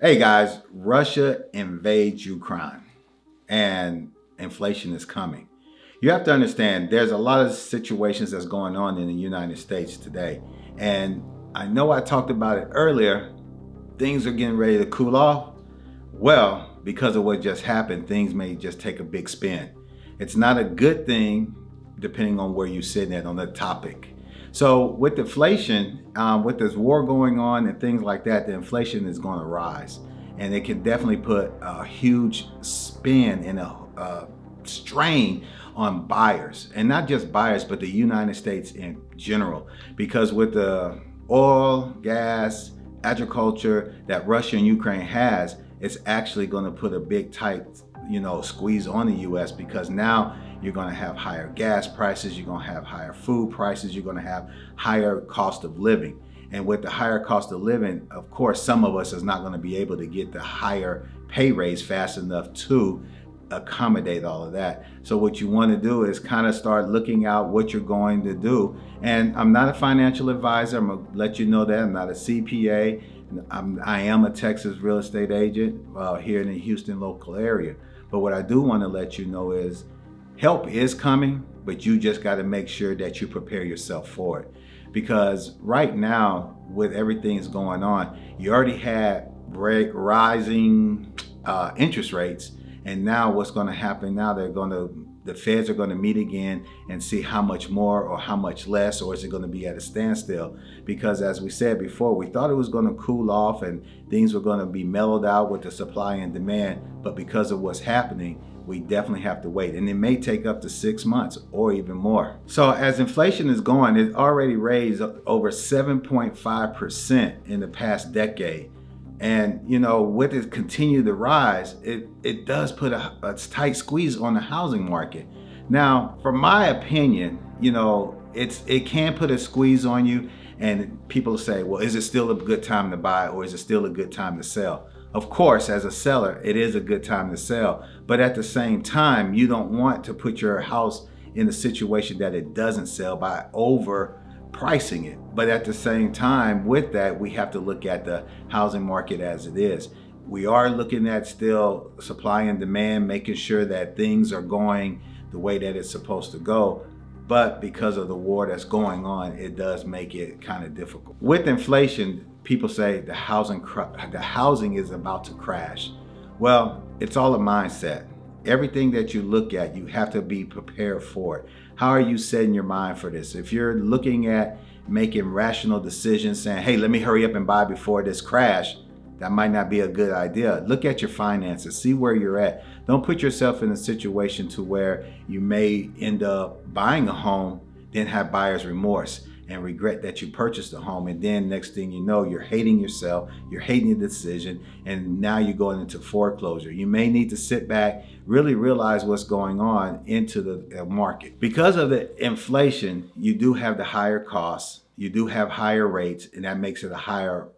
Hey guys, Russia invades Ukraine and inflation is coming. You have to understand there's a lot of situations that's going on in the United States today. And I know I talked about it earlier. Things are getting ready to cool off. Well, because of what just happened, things may just take a big spin. It's not a good thing depending on where you're sitting at on the topic. So with inflation, with this war going on and things like that, the inflation is going to rise. And it can definitely put a huge spin and a strain on buyers. And not just buyers, but the United States in general. Because with the oil, gas, agriculture that Russia and Ukraine has, it's actually going to put a big tight, squeeze on the U.S. because now you're going to have higher gas prices, you're going to have higher food prices, you're going to have higher cost of living. And with the higher cost of living, of course, some of us is not going to be able to get the higher pay raise fast enough to accommodate all of that. So what you want to do is kind of start looking out what you're going to do. And I'm not a financial advisor. I'm going to let you know that. I'm not a CPA. I am a Texas real estate agent here in the Houston local area. But what I do want to let you know is help is coming, but you just got to make sure that you prepare yourself for it. Because right now, with everything that's going on, you already had rising interest rates. And now what's going to happen now, the feds are going to meet again and see how much more or how much less, or is it going to be at a standstill? Because as we said before, we thought it was going to cool off and things were going to be mellowed out with the supply and demand. But because of what's happening, we definitely have to wait. And it may take up to 6 months or even more. So as inflation is going, it's already raised over 7.5% in the past decade. And with it continue to rise, it does put a tight squeeze on the housing market. Now, from my opinion, it can put a squeeze on you, and people say, well, is it still a good time to buy, or is it still a good time to sell? Of course, as a seller, it is a good time to sell, but at the same time, you don't want to put your house in a situation that it doesn't sell by overpricing it. But at the same time, with that, we have to look at the housing market as it is. We are looking at still supply and demand, making sure that things are going the way that it's supposed to go. But because of the war that's going on, it does make it kind of difficult. With inflation, people say the housing is about to crash. Well, it's all a mindset. Everything that you look at, you have to be prepared for it. How are you setting your mind for this? If you're looking at making rational decisions, saying, hey, let me hurry up and buy before this crash, that might not be a good idea. Look at your finances, see where you're at. Don't put yourself in a situation to where you may end up buying a home, then have buyer's remorse and regret that you purchased a home. And then next thing you know, you're hating yourself, you're hating the decision, and now you're going into foreclosure. You may need to sit back, really realize what's going on into the market. Because of the inflation, you do have the higher costs, you do have higher rates, and that makes it a higher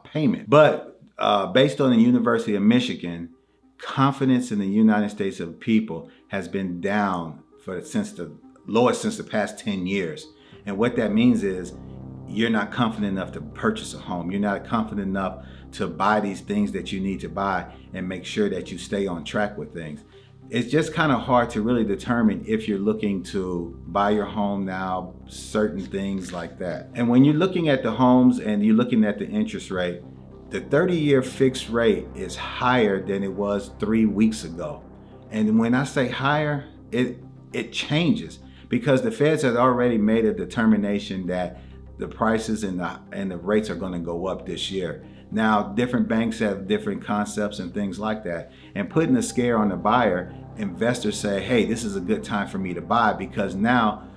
payment. But based on the University of Michigan, confidence in the United States of people has been down since the lowest since the past 10 years. And what that means is you're not confident enough to purchase a home. You're not confident enough to buy these things that you need to buy and make sure that you stay on track with things. It's just kind of hard to really determine if you're looking to buy your home now, certain things like that. And when you're looking at the homes and you're looking at the interest rate, the 30-year fixed rate is higher than it was 3 weeks ago. And when I say higher, it changes. Because the feds had already made a determination that the prices and the rates are going to go up this year. Now, different banks have different concepts and things like that. And putting a scare on the buyer, investors say, hey, this is a good time for me to buy, because now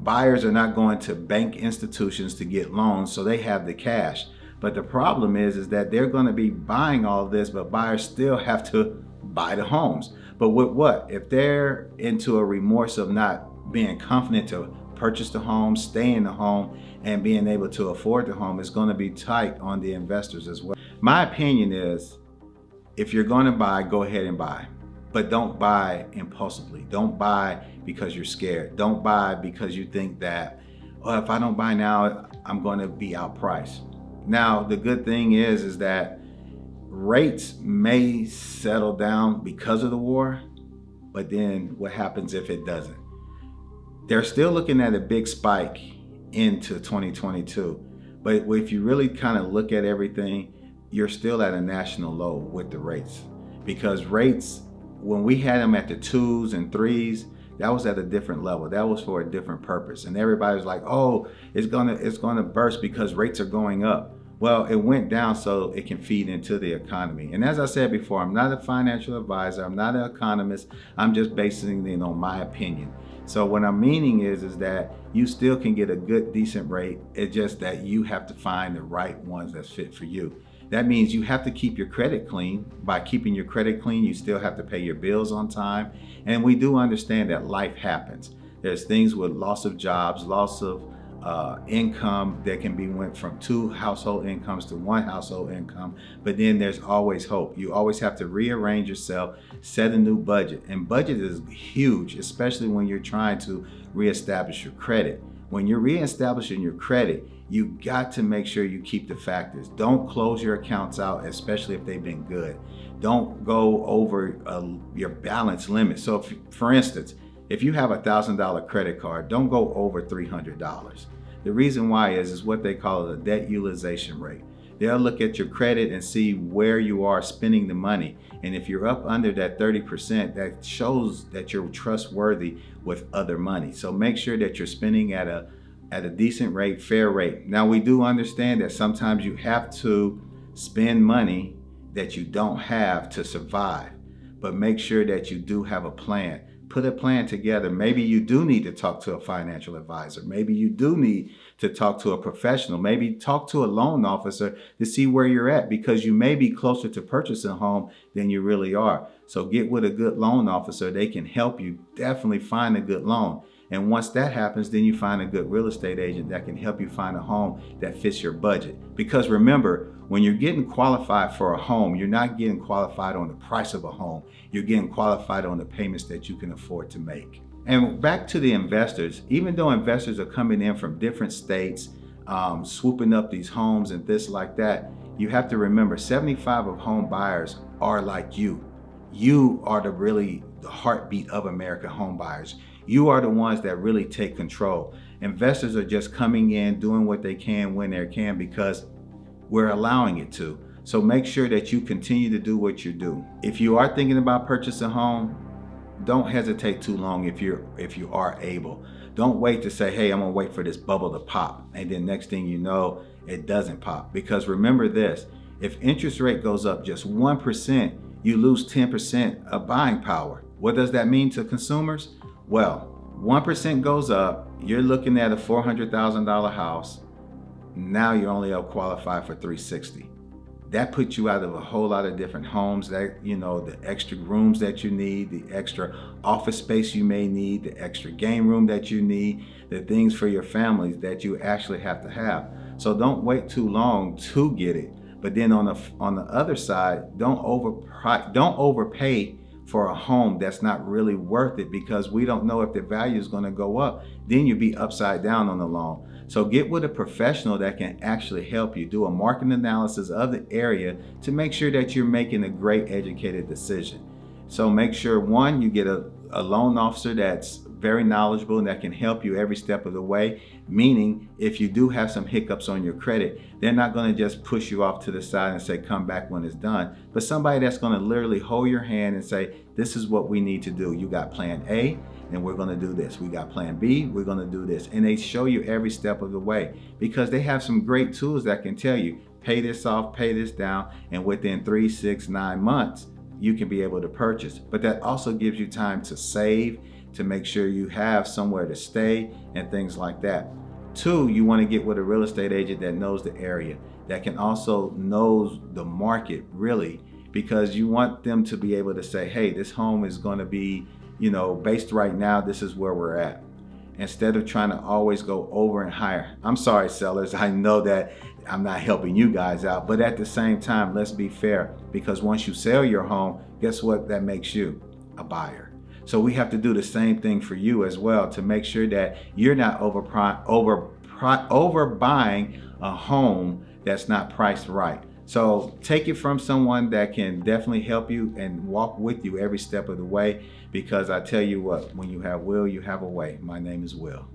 buyers are not going to bank institutions to get loans, so they have the cash. But the problem is that they're going to be buying all of this, but buyers still have to buy the homes. But with what? If they're into a remorse of not being confident to purchase the home, stay in the home, and being able to afford the home, is going to be tight on the investors as well. My opinion is, if you're going to buy, go ahead and buy. But don't buy impulsively. Don't buy because you're scared. Don't buy because you think that, oh, if I don't buy now, I'm going to be outpriced. Now, the good thing is that rates may settle down because of the war, but then what happens if it doesn't? They're still looking at a big spike into 2022. But if you really kind of look at everything, you're still at a national low with the rates. Because rates, when we had them at the 2s and 3s, that was at a different level. That was for a different purpose. And everybody was like, oh, it's gonna burst because rates are going up. Well, it went down so it can feed into the economy. And as I said before, I'm not a financial advisor. I'm not an economist. I'm just basing it on my opinion. So what I'm meaning is that you still can get a good, decent rate. It's just that you have to find the right ones that's fit for you. That means you have to keep your credit clean. By keeping your credit clean, you still have to pay your bills on time. And we do understand that life happens. There's things with loss of jobs, loss of income that can be went from 2 household incomes to 1 household income, but then there's always hope. You always have to rearrange yourself, set a new budget, and budget is huge, especially when you're trying to reestablish your credit. When you're reestablishing your credit, you got to make sure you keep the factors. Don't close your accounts out, especially if they've been good. Don't go over your balance limit. So for instance, if you have a $1,000 credit card, don't go over $300. The reason why is what they call a debt utilization rate. They'll look at your credit and see where you are spending the money. And if you're up under that 30%, that shows that you're trustworthy with other money. So make sure that you're spending at a decent rate, fair rate. Now, we do understand that sometimes you have to spend money that you don't have to survive, but make sure that you do have a plan. Put a plan together. Maybe you do need to talk to a financial advisor. Maybe you do need to talk to a professional. Maybe talk to a loan officer to see where you're at, because you may be closer to purchasing a home than you really are. So get with a good loan officer. They can help you definitely find a good loan. And once that happens, then you find a good real estate agent that can help you find a home that fits your budget. Because remember, when you're getting qualified for a home, you're not getting qualified on the price of a home. You're getting qualified on the payments that you can afford to make. And back to the investors, even though investors are coming in from different states, swooping up these homes and this like that, you have to remember 75 of home buyers are like you. You are the heartbeat of American home buyers. You are the ones that really take control. Investors are just coming in, doing what they can when they can, because we're allowing it to. So make sure that you continue to do what you do. If you are thinking about purchasing a home, don't hesitate too long if you are able. Don't wait to say, hey, I'm gonna wait for this bubble to pop, and then next thing you know, it doesn't pop. Because remember this, if interest rate goes up just 1%, you lose 10% of buying power. What does that mean to consumers? Well, 1% goes up, you're looking at a $400,000 house. Now you're only qualified for $360,000. That puts you out of a whole lot of different homes, that, you know, the extra rooms that you need, the extra office space you may need, the extra game room that you need, the things for your families that you actually have to have. So don't wait too long to get it. But then on the other side, don't overpay for a home that's not really worth it, because we don't know if the value is going to go up. Then you'll be upside down on the loan. So get with a professional that can actually help you do a market analysis of the area to make sure that you're making a great educated decision. So make sure, one, you get a loan officer that's very knowledgeable and that can help you every step of the way. Meaning, if you do have some hiccups on your credit, they're not going to just push you off to the side and say, come back when it's done. But somebody that's going to literally hold your hand and say, this is what we need to do. You got plan A, and we're going to do this. We got plan B, we're going to do this. And they show you every step of the way, because they have some great tools that can tell you, pay this off, pay this down, and within 3, 6, 9 months, you can be able to purchase. But that also gives you time to save, to make sure you have somewhere to stay and things like that. 2, you want to get with a real estate agent that knows the area, that can also knows the market really, because you want them to be able to say, hey, this home is going to be, you know, based right now, this is where we're at. Instead of trying to always go over and higher. I'm sorry, sellers, I know that I'm not helping you guys out, but at the same time, let's be fair, because once you sell your home, guess what that makes you? A buyer. So we have to do the same thing for you as well, to make sure that you're not overbuying a home that's not priced right. So take it from someone that can definitely help you and walk with you every step of the way, because I tell you what, when you have will, you have a way. My name is Will.